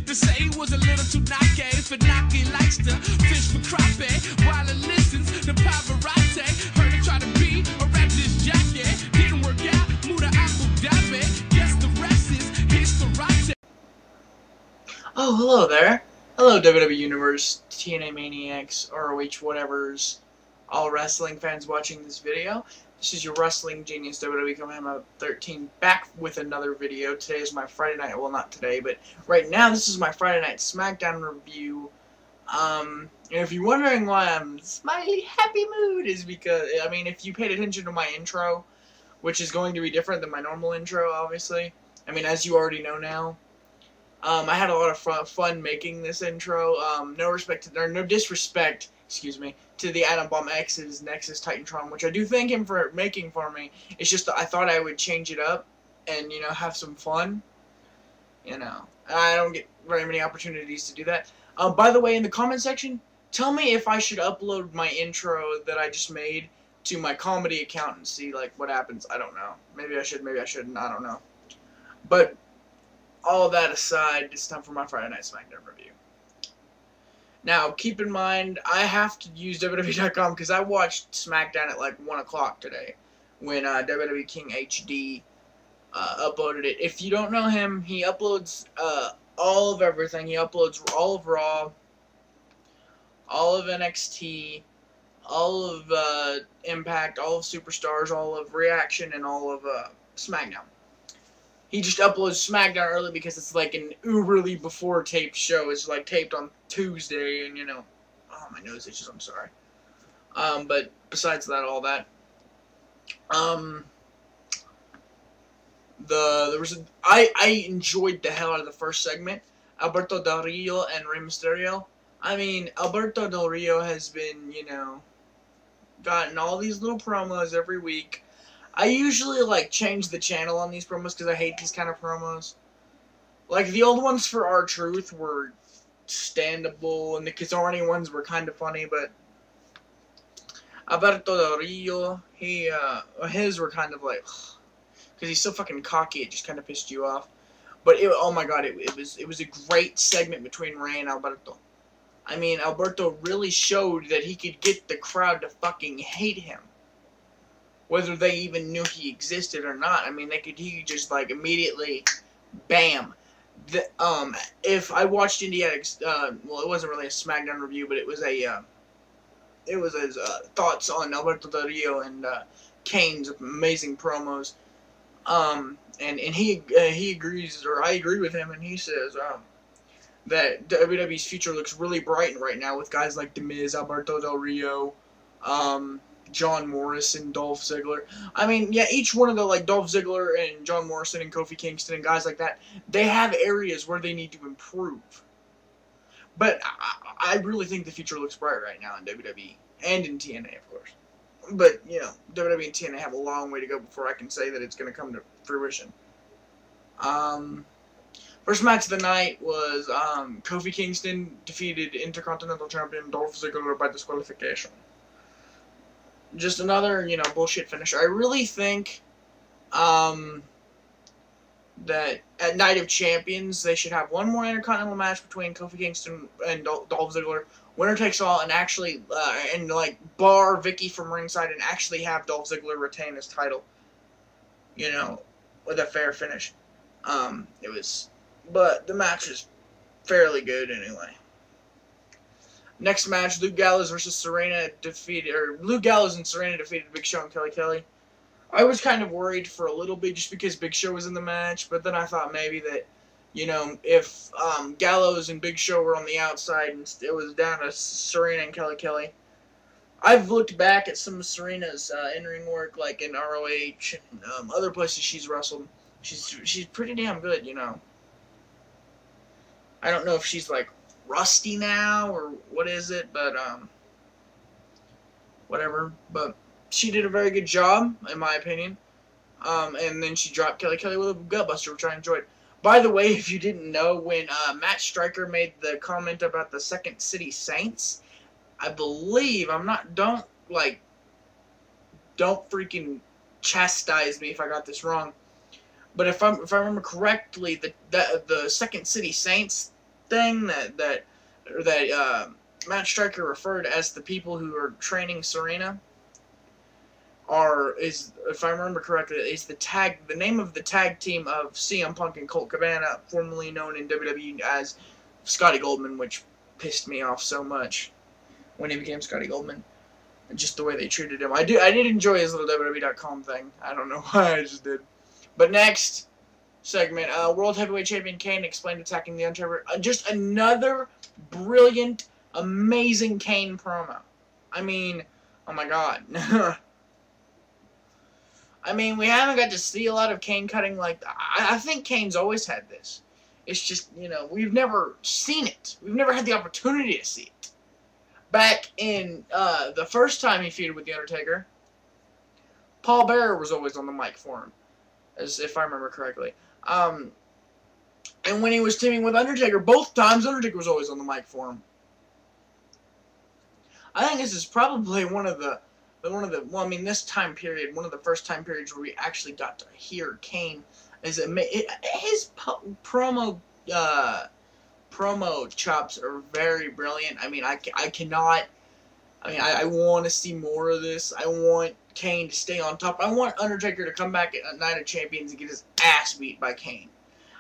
To say he was a little too knocky, for knocky likes to fish for crappie while it listens to paparazzi. Heard him try to be a rap this jacket, didn't work out, moved to Abu Dhabi. Guess the rest is history. Oh, hello there. Hello, WWE Universe, TNA Maniacs, ROH whatevers, all wrestling fans watching this video. This is your Wrestling Genius WWE coming out 13 back with another video. Today is my Friday night, well not today, but right now this is my Friday night Smackdown review. And if you're wondering why I'm in smiley, happy mood, is because, I mean, if you paid attention to my intro, which is going to be different than my normal intro, obviously. I mean, as you already know now. I had a lot of fun making this intro. No disrespect, excuse me, to the Adam Bomb X's Nexus Titantron, which I do thank him for making for me. It's just that I thought I would change it up and, you know, have some fun. You know, I don't get very many opportunities to do that. By the way, in the comment section, tell me if I should upload my intro that I just made to my comedy account and see, like, what happens. I don't know. Maybe I should, maybe I shouldn't. I don't know. But all that aside, it's time for my Friday Night Smackdown review. Now, keep in mind, I have to use WWE.com because I watched Smackdown at like 1 o'clock today when WWE King HD uploaded it. If you don't know him, he uploads all of everything. He uploads all of Raw, all of NXT, all of Impact, all of Superstars, all of Reaction, and all of SmackDown. He just uploads SmackDown early because it's like an uberly before taped show. It's like taped on Tuesday, and you know, oh, my nose itches, I'm sorry. But besides that, all that, I enjoyed the hell out of the first segment. Alberto Del Rio and Rey Mysterio. I mean, Alberto Del Rio has been, you know, gotten all these little promos every week. I usually, like, change the channel on these promos because I hate these kind of promos. Like, the old ones for R-Truth were standable, and the Kizarni ones were kind of funny, but Alberto Del Rio, his were kind of like, because he's so fucking cocky, it just kind of pissed you off. But, oh my god, it was a great segment between Rey and Alberto. I mean, Alberto really showed that he could get the crowd to fucking hate him. Whether they even knew he existed or not. I mean, he could just, like, immediately, bam. If I watched Indiana's, well, it wasn't really a SmackDown review, but it was his thoughts on Alberto Del Rio and Kane's amazing promos. And he agrees, or I agree with him, and he says, that WWE's future looks really bright right now with guys like The Miz, Alberto Del Rio, John Morrison, Dolph Ziggler. I mean, yeah, each one of the, like, Dolph Ziggler and John Morrison and Kofi Kingston and guys like that, they have areas where they need to improve. But I really think the future looks bright right now in WWE and in TNA, of course. But, you know, WWE and TNA have a long way to go before I can say that it's going to come to fruition. First match of the night was Kofi Kingston defeated Intercontinental Champion Dolph Ziggler by disqualification. Just another, you know, bullshit finisher. I really think that at Night of Champions, they should have one more Intercontinental match between Kofi Kingston and Dolph Ziggler. Winner takes all, and actually, like, bar Vicky from ringside and actually have Dolph Ziggler retain his title. You know, with a fair finish. But the match was fairly good anyway. Next match, Luke Gallows versus Serena Luke Gallows and Serena defeated Big Show and Kelly Kelly. I was kind of worried for a little bit just because Big Show was in the match, but then I thought maybe that, you know, if Gallows and Big Show were on the outside and it was down to Serena and Kelly Kelly. I've looked back at some of Serena's in-ring work, like in ROH and other places she's wrestled. She's pretty damn good, you know. I don't know if she's, like, rusty now, or what is it, but, whatever, but she did a very good job, in my opinion, and then she dropped Kelly Kelly with a gutbuster, which I enjoyed. By the way, if you didn't know, when, Matt Striker made the comment about the Second City Saints, I believe, don't freaking chastise me if I got this wrong, but if I remember correctly, the Second City Saints, thing that Matt Striker referred as the people who are training Serena is, if I remember correctly, is the name of the tag team of CM Punk and Colt Cabana, formerly known in WWE as Scotty Goldman, which pissed me off so much when he became Scotty Goldman. Just the way they treated him. I did enjoy his little WWE.com thing. I don't know why, I just did. But next segment, World Heavyweight Champion Kane explained attacking the Undertaker. Just another brilliant, amazing Kane promo. I mean, oh my god. I mean, we haven't got to see a lot of Kane cutting like that. I think Kane's always had this. It's just, you know, we've never seen it. We've never had the opportunity to see it. Back in the first time he feuded with The Undertaker, Paul Bearer was always on the mic for him, as if I remember correctly. And when he was teaming with Undertaker, both times Undertaker was always on the mic for him. I think this is probably one of the well, I mean, this time period, one of the first time periods where we actually got to hear Kane. His promo chops are very brilliant. I mean, I want to see more of this. I want Kane to stay on top. I want Undertaker to come back at Night of Champions and get his ass beat by Kane.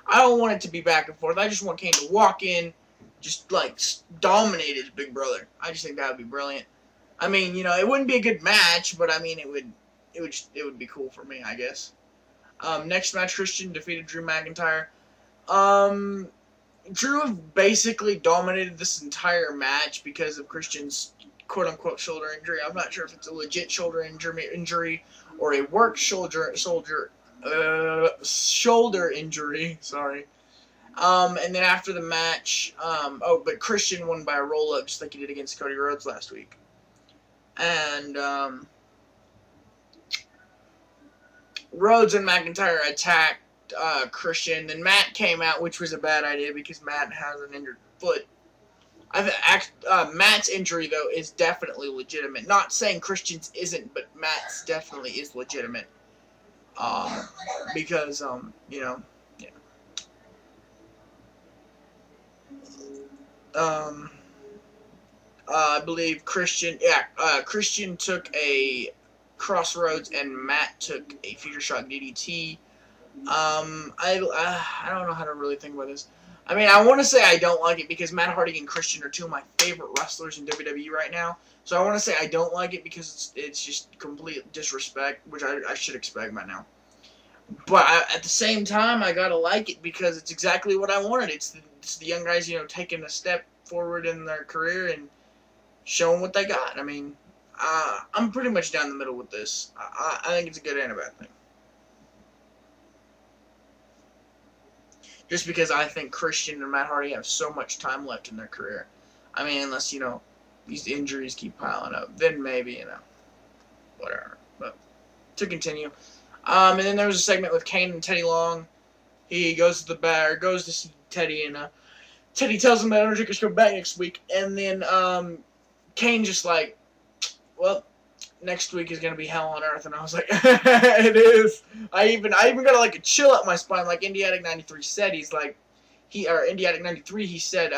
I don't want it to be back and forth. I just want Kane to walk in, just like dominate his big brother. I just think that would be brilliant. I mean, you know, it wouldn't be a good match, but I mean, it would be cool for me, I guess. Next match, Christian defeated Drew McIntyre. Drew basically dominated this entire match because of Christian's quote-unquote shoulder injury. I'm not sure if it's a legit shoulder injury or a work shoulder injury. Sorry. And then after the match, but Christian won by a roll-up just like he did against Cody Rhodes last week. And Rhodes and McIntyre attacked Christian. Then Matt came out, which was a bad idea because Matt has an injured foot. Matt's injury, though, is definitely legitimate. Not saying Christian's isn't, but Matt's definitely is legitimate. Because, you know, yeah. I believe Christian took a Crossroads and Matt took a Future Shock DDT. I don't know how to really think about this. I mean, I want to say I don't like it because Matt Hardy and Christian are two of my favorite wrestlers in WWE right now. So I want to say I don't like it because it's just complete disrespect, which I should expect by now. But at the same time, I gotta like it because it's exactly what I wanted. It's the young guys, you know, taking a step forward in their career and showing what they got. I mean, I'm pretty much down the middle with this. I think it's a good and a bad thing. Just because I think Christian and Matt Hardy have so much time left in their career. I mean, unless, you know, these injuries keep piling up, then maybe, you know, whatever. But to continue. And then there was a segment with Kane and Teddy Long. He goes to the bar, goes to see Teddy, and Teddy tells him that Undertaker's coming back next week. And then Kane just like, well, next week is gonna be hell on earth, and I was like, it is. I even got like a chill up my spine, like Indiatic 93 said. Indiatic 93, he said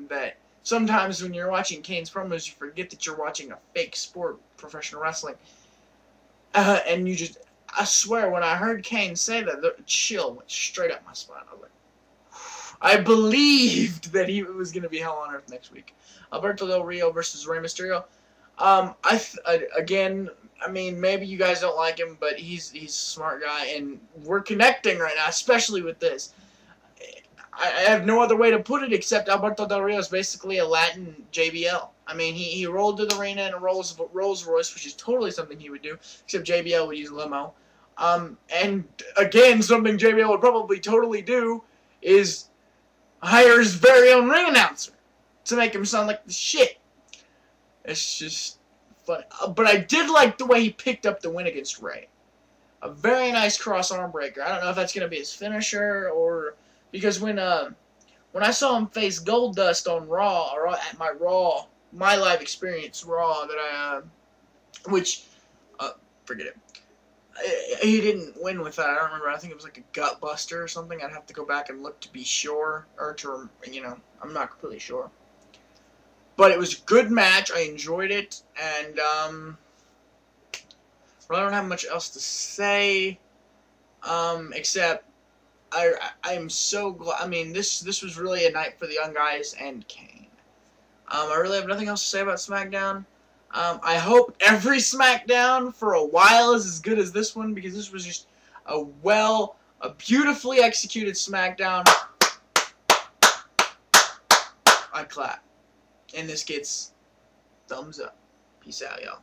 that sometimes when you're watching Kane's promos, you forget that you're watching a fake sport, professional wrestling, and you just, I swear, when I heard Kane say that, the chill went straight up my spine. I was like, I believed that it was gonna be hell on earth next week. Alberto Del Rio versus Rey Mysterio. Again, I mean, maybe you guys don't like him, but he's a smart guy, and we're connecting right now, especially with this. I have no other way to put it except Alberto Del Rio is basically a Latin JBL. I mean, he rolled to the arena in a Rolls Royce, which is totally something he would do, except JBL would use a limo. And again, something JBL would probably totally do is hire his very own ring announcer to make him sound like the shit. It's just fun. But I did like the way he picked up the win against Rey. A very nice cross arm breaker. I don't know if that's going to be his finisher or... Because when I saw him face Goldust on Raw, or at my live experience Raw that forget it. he didn't win with that. I don't remember. I think it was like a gut buster or something. I'd have to go back and look to be sure, or to, you know, I'm not completely sure. But it was a good match. I enjoyed it, and well, I don't have much else to say, except I am so glad. I mean, this was really a night for the Young Guys and Kane. I really have nothing else to say about SmackDown. I hope every SmackDown for a while is as good as this one, because this was just a beautifully executed SmackDown. I clap. And this gets thumbs up. Peace out, y'all.